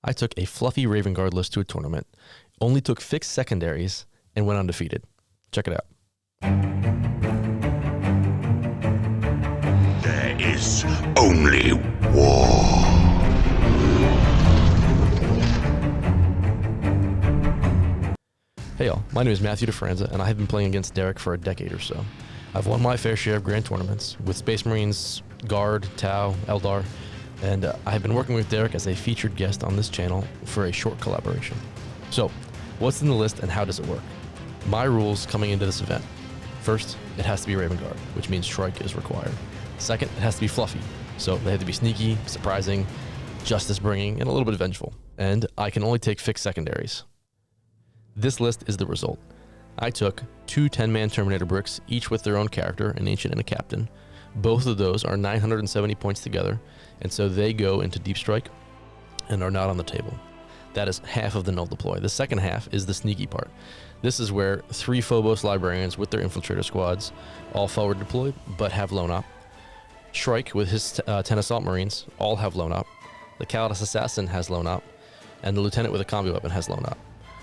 I took a fluffy Raven Guard list to a tournament, only took fixed secondaries, and went undefeated. Check it out. There is only war. Hey y'all, my name is Matthew DeFranza, and I have been playing against Derek for a decade or so. I've won my fair share of grand tournaments with Space Marines, Guard, Tau, Eldar, and I have been working with Derek as a featured guest on this channel for a short collaboration. So, what's in the list and how does it work? My rules coming into this event. First, it has to be Raven Guard, which means Shrike is required. Second, it has to be fluffy, so they have to be sneaky, surprising, justice-bringing, and a little bit vengeful. And I can only take fixed secondaries. This list is the result. I took 2 10-man Terminator bricks, each with their own character, an ancient and a captain. Both of those are 970 points together, and so they go into deep strike and are not on the table. That is half of the null deploy. The second half is the sneaky part. This is where 3 Phobos librarians with their infiltrator squads, all forward deployed, but have lone op. Shrike with his 10 assault marines, all have lone op. The Calidus assassin has lone op, and the lieutenant with a combi weapon has lone op.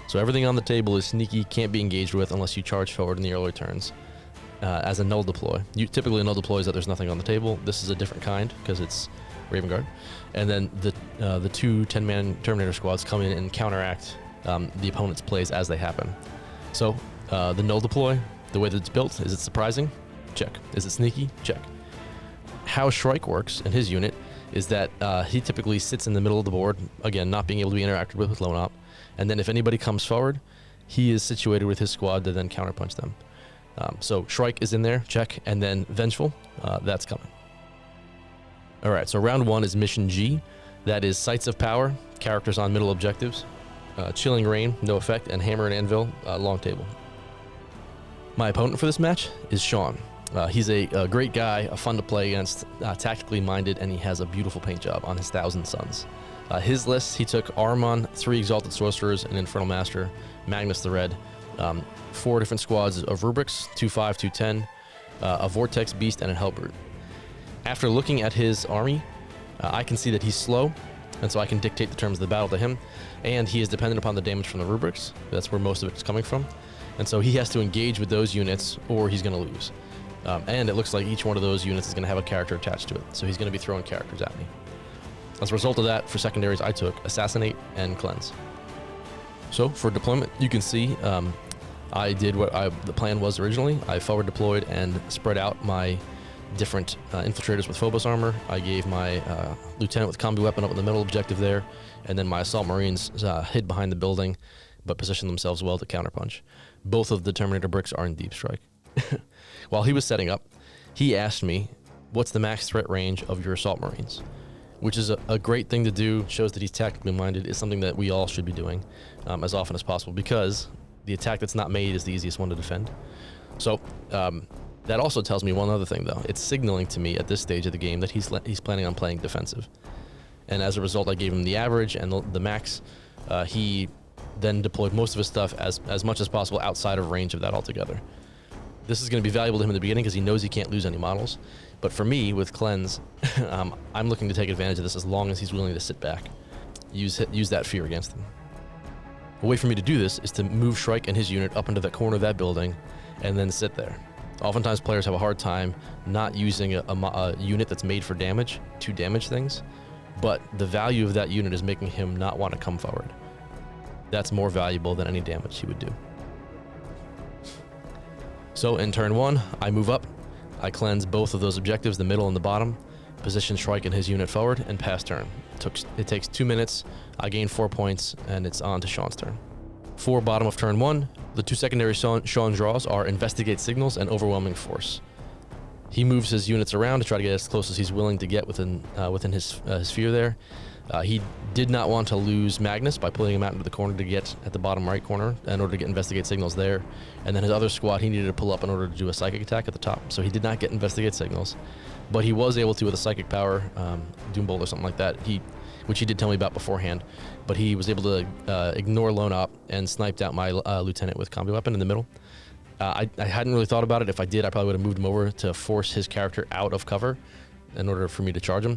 So everything on the table is sneaky, can't be engaged with unless you charge forward in the early turns. As a null deploy. Typically a null deploy is that there's nothing on the table. This is a different kind because it's Raven Guard. And then the 2 10-man Terminator squads come in and counteract the opponent's plays as they happen. So the null deploy, the way that it's built, is it surprising? Check. Is it sneaky? Check. How Shrike works in his unit is that he typically sits in the middle of the board, again, not being able to be interacted with lone op. And then if anybody comes forward, he is situated with his squad to then counterpunch them. So Shrike is in there, check, and then Vengeful, that's coming. All right, so round 1 is Mission G. That is Sights of Power, characters on middle objectives, Chilling Rain, no effect, and Hammer and Anvil, long table. My opponent for this match is Sean. He's a great guy, fun to play against, tactically minded, and he has a beautiful paint job on his 1,000 Suns. His list, he took Armon, 3 Exalted Sorcerers, an Infernal Master, Magnus the Red, 4 different squads of Rubrics, 2/5, 2/10, a Vortex Beast, and a Hellbrute. After looking at his army, I can see that he's slow, and so I can dictate the terms of the battle to him, and he is dependent upon the damage from the Rubrics. That's where most of it's coming from. And so he has to engage with those units, or he's going to lose. And it looks like each one of those units is going to have a character attached to it, so he's going to be throwing characters at me. As a result of that, for secondaries, I took Assassinate and Cleanse. So for deployment, you can see I did what the plan was originally. I forward deployed and spread out my different infiltrators with Phobos armor. I gave my lieutenant with combi weapon up in the middle objective there, and then my assault marines hid behind the building, but positioned themselves well to counterpunch. Both of the Terminator bricks are in deep strike. While he was setting up, he asked me, what's the max threat range of your assault marines? Which is a great thing to do, shows that he's tactically minded. It's something that we all should be doing as often as possible, because the attack that's not made is the easiest one to defend. So that also tells me one other thing, though. It's signaling to me at this stage of the game that he's planning on playing defensive. And as a result, I gave him the average and the max. He then deployed most of his stuff as much as possible outside of range of that altogether. This is going to be valuable to him in the beginning because he knows he can't lose any models. But for me, with Cleanse, I'm looking to take advantage of this as long as he's willing to sit back. Use that fear against him. A way for me to do this is to move Shrike and his unit up into the corner of that building and then sit there. Oftentimes players have a hard time not using a unit that's made for damage to damage things, but the value of that unit is making him not want to come forward. That's more valuable than any damage he would do. So in turn 1, I move up. I cleanse both of those objectives, the middle and the bottom, position Shrike and his unit forward, and pass turn. It takes 2 minutes, I gain 4 points, and it's on to Sean's turn. For bottom of turn 1, the 2 secondary Sean draws are Investigate Signals and Overwhelming Force. He moves his units around to try to get as close as he's willing to get within his sphere there. He did not want to lose Magnus by pulling him out into the corner to get at the bottom right corner in order to get Investigate Signals there. And then his other squad, he needed to pull up in order to do a psychic attack at the top. So he did not get Investigate Signals, but he was able to with a psychic power, Doombolt or something like that, which he did tell me about beforehand. But he was able to ignore lone op and sniped out my lieutenant with combi weapon in the middle. I hadn't really thought about it. If I did, I probably would have moved him over to force his character out of cover in order for me to charge him.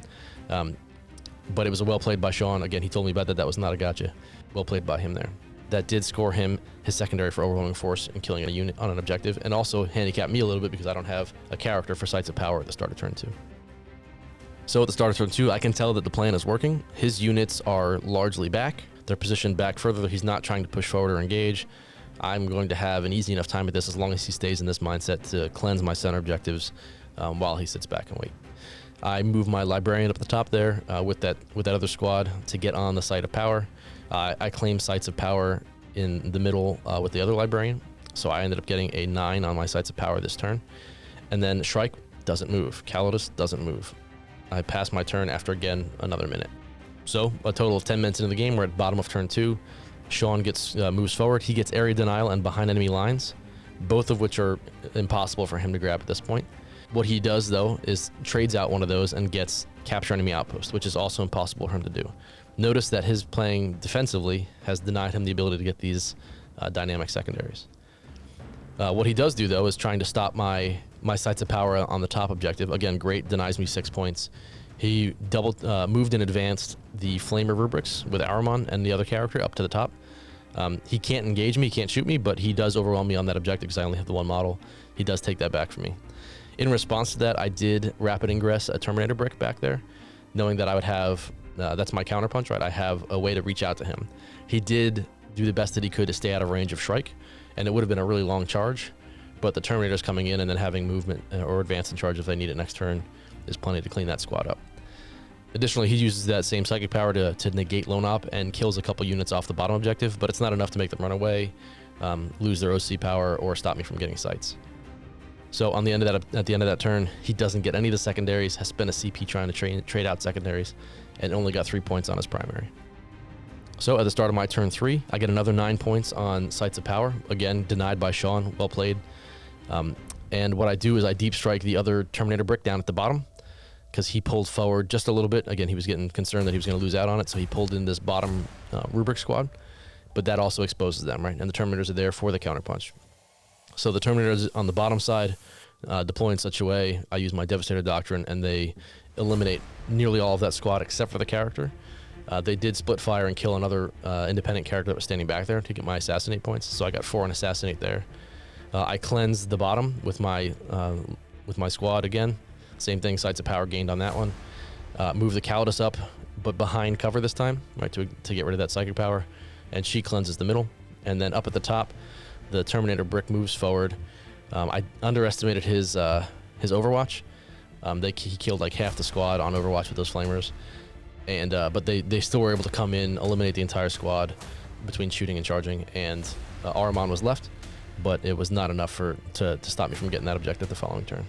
but it was a well played by Sean. Again, he told me about that. That was not a gotcha. Well played by him there. That did score him his secondary for overwhelming force and killing a unit on an objective, and also handicapped me a little bit because I don't have a character for Sights of Power at the start of turn 2. So at the start of turn 2, I can tell that the plan is working. His units are largely back. They're positioned back further. He's not trying to push forward or engage. I'm going to have an easy enough time at this as long as he stays in this mindset to cleanse my center objectives while he sits back and wait. I move my librarian up the top there with that other squad to get on the Site of Power. I claim Sights of Power in the middle with the other librarian, so I ended up getting a 9 on my Sights of Power this turn. And then Shrike doesn't move. Calidus doesn't move. I pass my turn after, again, another minute. So a total of 10 minutes into the game. We're at the bottom of turn 2. Sean moves forward. He gets area denial and behind enemy lines, both of which are impossible for him to grab at this point. What he does, though, is trades out one of those and gets capture enemy outpost, which is also impossible for him to do. Notice that his playing defensively has denied him the ability to get these dynamic secondaries. What he does do, though, is trying to stop my Sights of Power on the top objective. Again, great, denies me 6 points. He moved and advanced the Flamer rubrics with Archeon and the other character up to the top. He can't engage me, he can't shoot me, but he does overwhelm me on that objective because I only have the one model. He does take that back from me. In response to that, I did rapid ingress a Terminator brick back there, knowing that I would have, that's my counterpunch, right? I have a way to reach out to him. He did do the best that he could to stay out of range of Shrike, and it would have been a really long charge, but the Terminator's coming in and then having movement or advance in charge if they need it next turn is plenty to clean that squad up. Additionally, he uses that same psychic power to negate lone op and kills a couple units off the bottom objective, but it's not enough to make them run away, lose their OC power, or stop me from getting sights. So at the end of that turn, he doesn't get any of the secondaries, has spent a CP trying to trade out secondaries, and only got 3 points on his primary. So at the start of my turn 3, I get another 9 points on Sights of Power, again denied by Sean, well played. And what I do is I deep strike the other Terminator brick down at the bottom, because he pulled forward just a little bit. Again, he was getting concerned that he was going to lose out on it, so he pulled in this bottom rubric squad, but that also exposes them, right? And the Terminators are there for the counterpunch. So the Terminators on the bottom side deploy in such a way, I use my Devastator Doctrine, and they eliminate nearly all of that squad except for the character. They did split fire and kill another independent character that was standing back there to get my Assassinate points, so I got 4 on Assassinate there. I cleansed the bottom with my squad again. Same thing, Sights of Power gained on that one. Move the Calidus up, but behind cover this time, right, to get rid of that psychic power, and she cleanses the middle. And then up at the top, the Terminator brick moves forward. I underestimated his Overwatch. He killed like half the squad on Overwatch with those flamers, and but they still were able to come in, eliminate the entire squad between shooting and charging, and Archeon was left, but it was not enough to stop me from getting that objective the following turn.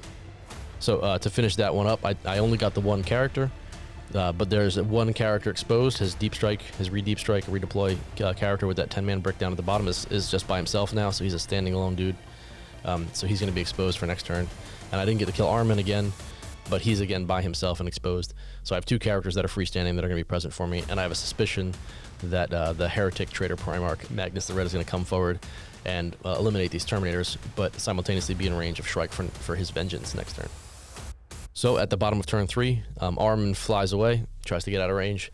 So to finish that one up, I only got the one character, but there's one character exposed. His deep strike, his re-deep strike, redeploy character with that 10-man brick down at the bottom is just by himself now, so he's a standing alone dude. So he's going to be exposed for next turn. And I didn't get to kill Archeon again, but he's again by himself and exposed. So I have 2 characters that are freestanding that are going to be present for me, and I have a suspicion that the Heretic Traitor Primarch, Magnus the Red, is going to come forward and eliminate these Terminators, but simultaneously be in range of Shrike for his vengeance next turn. So at the bottom of turn 3, Archeon flies away, tries to get out of range.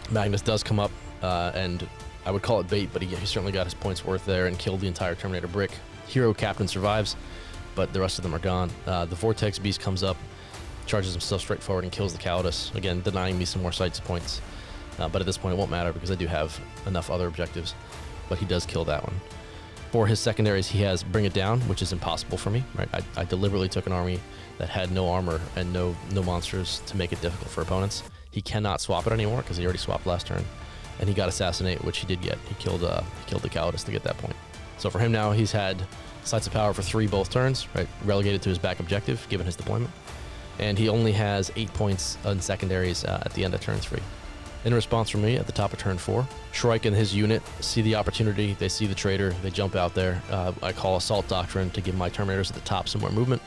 Magnus does come up, and I would call it bait, but he certainly got his points worth there and killed the entire Terminator brick. Hero Captain survives, but the rest of them are gone. The Vortex Beast comes up, charges himself straight forward and kills the Calidus, again denying me some more sights points. But at this point it won't matter because I do have enough other objectives, but he does kill that one. For his secondaries, he has Bring It Down, which is impossible for me, right? I deliberately took an army that had no armor and no monsters to make it difficult for opponents. He cannot swap it anymore because he already swapped last turn, and he got Assassinate, which he did get. He killed the Calidus to get that point. So for him now, he's had Sights of Power for 3 both turns, right? Relegated to his back objective, given his deployment. And he only has 8 points on secondaries at the end of turn 3. In response from me, at the top of turn 4, Shrike and his unit see the opportunity, they see the traitor, they jump out there. I call Assault Doctrine to give my Terminators at the top some more movement.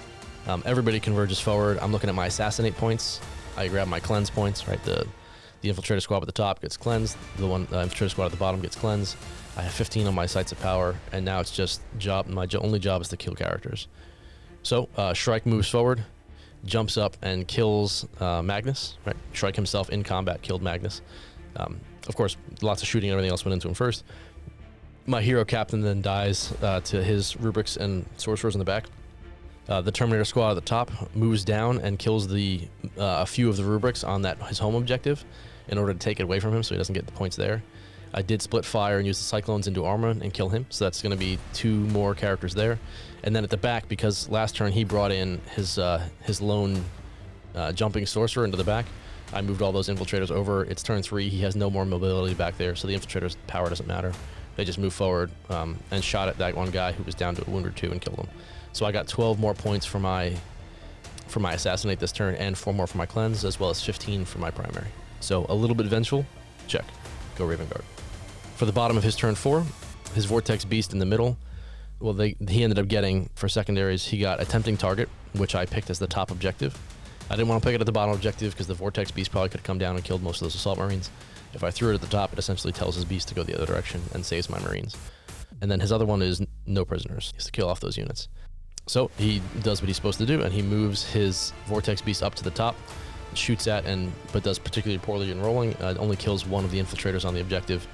Everybody converges forward. I'm looking at my Assassinate points. I grab my Cleanse points, right? The Infiltrator Squad at the top gets cleansed. The Infiltrator Squad at the bottom gets cleansed. I have 15 on my Sights of Power, and now it's just my only job is to kill characters. So Shrike moves forward, jumps up and kills Magnus. Right, Shrike himself in combat killed Magnus. Of course, lots of shooting and everything else went into him first. My hero captain then dies to his rubrics and sorcerers in the back. The Terminator squad at the top moves down and kills a few of the rubrics on his home objective in order to take it away from him so he doesn't get the points there. I did split fire and use the Cyclones into armor and kill him, so that's going to be 2 more characters there. And then at the back, because last turn he brought in his lone jumping sorcerer into the back, I moved all those infiltrators over. It's turn 3, he has no more mobility back there, so the infiltrator's power doesn't matter. They just move forward and shot at that one guy who was down to a wound or 2 and killed him. So I got 12 more points for my assassinate this turn and 4 more for my cleanse, as well as 15 for my primary. So a little bit vengeful, check. Go Raven Guard. For the bottom of his turn 4, his Vortex Beast in the middle, well, he ended up getting, for secondaries, he got a Tempting Target, which I picked as the top objective. I didn't want to pick it at the bottom objective because the Vortex Beast probably could have come down and killed most of those Assault Marines. If I threw it at the top, it essentially tells his beast to go the other direction and saves my Marines. And then his other one is no prisoners. He has to kill off those units. So he does what he's supposed to do, and he moves his Vortex Beast up to the top, shoots at, but does particularly poorly in rolling. Only kills one of the infiltrators on the objective,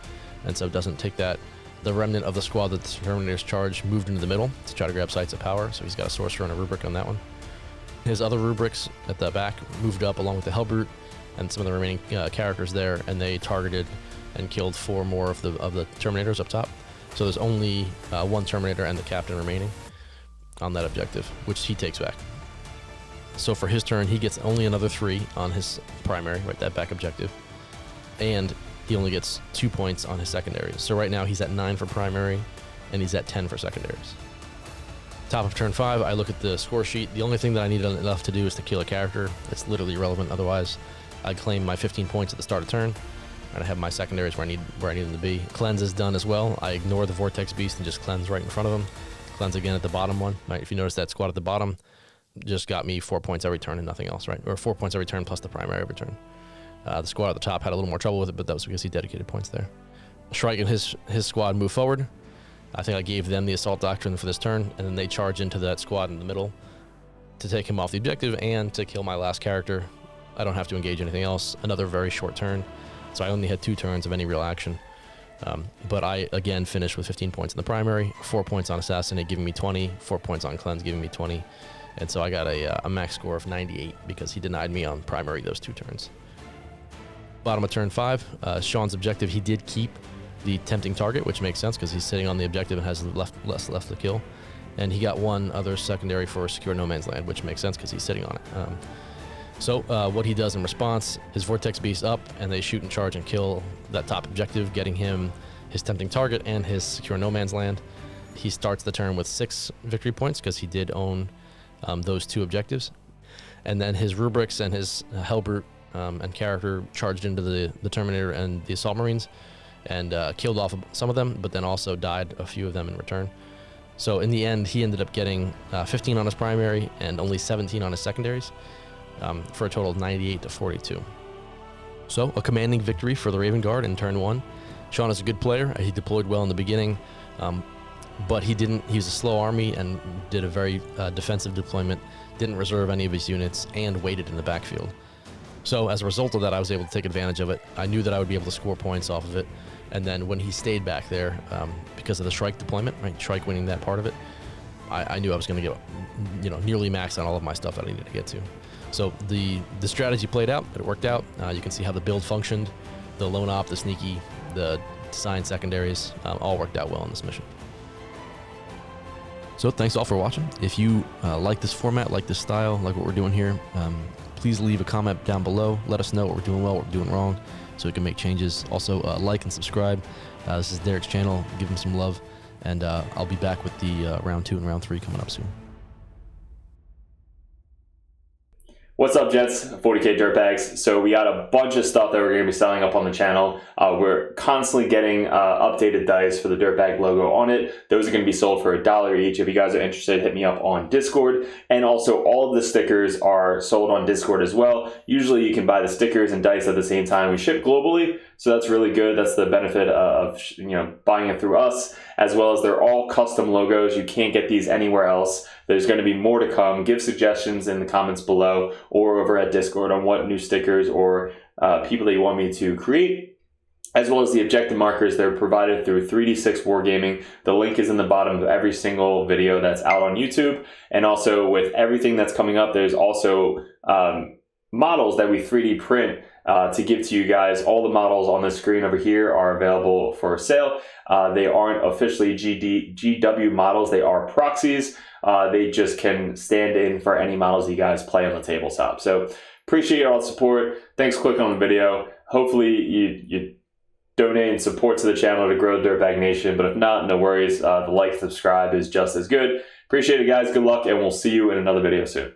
and so doesn't take that. The remnant of the squad that the Terminators charge moved into the middle to try to grab sites of power, so he's got a sorcerer and a rubric on that one. His other rubrics at the back moved up along with the Hellbrute and some of the remaining characters there, and they targeted and killed 4 more of the Terminators up top. So there's only 1 Terminator and the captain remaining on that objective, which he takes back. So for his turn, he gets only another 3 on his primary, right, that back objective, and he only gets 2 points on his secondaries. So right now he's at 9 for primary, and he's at 10 for secondaries. Top of turn 5, I look at the score sheet. The only thing that I need enough to do is to kill a character. It's literally irrelevant. Otherwise, I claim my 15 points at the start of turn, and I have my secondaries where I need them to be. Cleanse is done as well. I ignore the Vortex Beast and just cleanse right in front of him. Cleanse again at the bottom one. Right, if you notice that squad at the bottom, just got me 4 points every turn and nothing else, right? Or 4 points every turn plus the primary every turn. The squad at the top had a little more trouble with it, but that was because he dedicated points there. Shrike and his squad move forward. I think I gave them the Assault Doctrine for this turn, and then they charge into that squad in the middle to take him off the objective and to kill my last character. I don't have to engage anything else. Another very short turn, so I only had 2 turns of any real action. But I, again, finished with 15 points in the primary, 4 points on Assassinate, giving me 20, 4 points on Cleanse, giving me 20. And so I got a max score of 98 because he denied me on primary those 2 turns. Bottom of turn 5, Sean's objective, he did keep the Tempting Target, which makes sense because he's sitting on the objective and has less left to kill. And he got 1 other secondary for Secure No Man's Land, which makes sense because he's sitting on it. So what he does in response, his Vortex Beast up, and they shoot and charge and kill that top objective, getting him his Tempting Target and his Secure No Man's Land. He starts the turn with 6 victory points because he did own those 2 objectives. And then his rubrics and his Hellbrute and character charged into the Terminator and the Assault Marines and killed off some of them, but then also died a few of them in return. So in the end, he ended up getting 15 on his primary and only 17 on his secondaries, for a total of 98 to 42. So a commanding victory for the Raven Guard in turn 1. Sean is a good player. He deployed well in the beginning, but he was a slow army and did a very defensive deployment, didn't reserve any of his units, and waited in the backfield. So as a result of that, I was able to take advantage of it. I knew that I would be able to score points off of it. And then when he stayed back there, because of the Shrike deployment, right, Shrike winning that part of it, I knew I was going to get, nearly max on all of my stuff that I needed to get to. So the strategy played out. It worked out. You can see how the build functioned. The lone op, the sneaky, the design secondaries, all worked out well in this mission. So thanks all for watching. If you like this format, like this style, like what we're doing here, please leave a comment down below. Let us know what we're doing well, what we're doing wrong, so we can make changes. Also, like and subscribe. This is Derek's channel. Give him some love. And I'll be back with the round 2 and round 3 coming up soon. What's up, Gents? 40K Dirtbags. So we got a bunch of stuff that we're going to be selling up on the channel. We're constantly getting updated dice for the Dirtbag logo on it. Those are going to be sold for $1 each. If you guys are interested, hit me up on Discord. And also, all of the stickers are sold on Discord as well. Usually, you can buy the stickers and dice at the same time. We ship globally, so that's really good. That's the benefit of buying it through us, as well as they're all custom logos. You can't get these anywhere else. There's going to be more to come. Give suggestions in the comments below or over at Discord on what new stickers or people that you want me to create, as well as the objective markers. They're provided through 3D6 Wargaming. The link is in the bottom of every single video that's out on YouTube. And also with everything that's coming up, there's also models that we 3D print to give to you guys. All the models on the screen over here are available for sale. They aren't officially GW models. They are proxies. They just can stand in for any models you guys play on the tabletop. So appreciate all the support. Thanks for clicking on the video. Hopefully you donate and support to the channel to grow Dirtbag Nation. But if not, no worries. The like, subscribe is just as good. Appreciate it, guys. Good luck, and we'll see you in another video soon.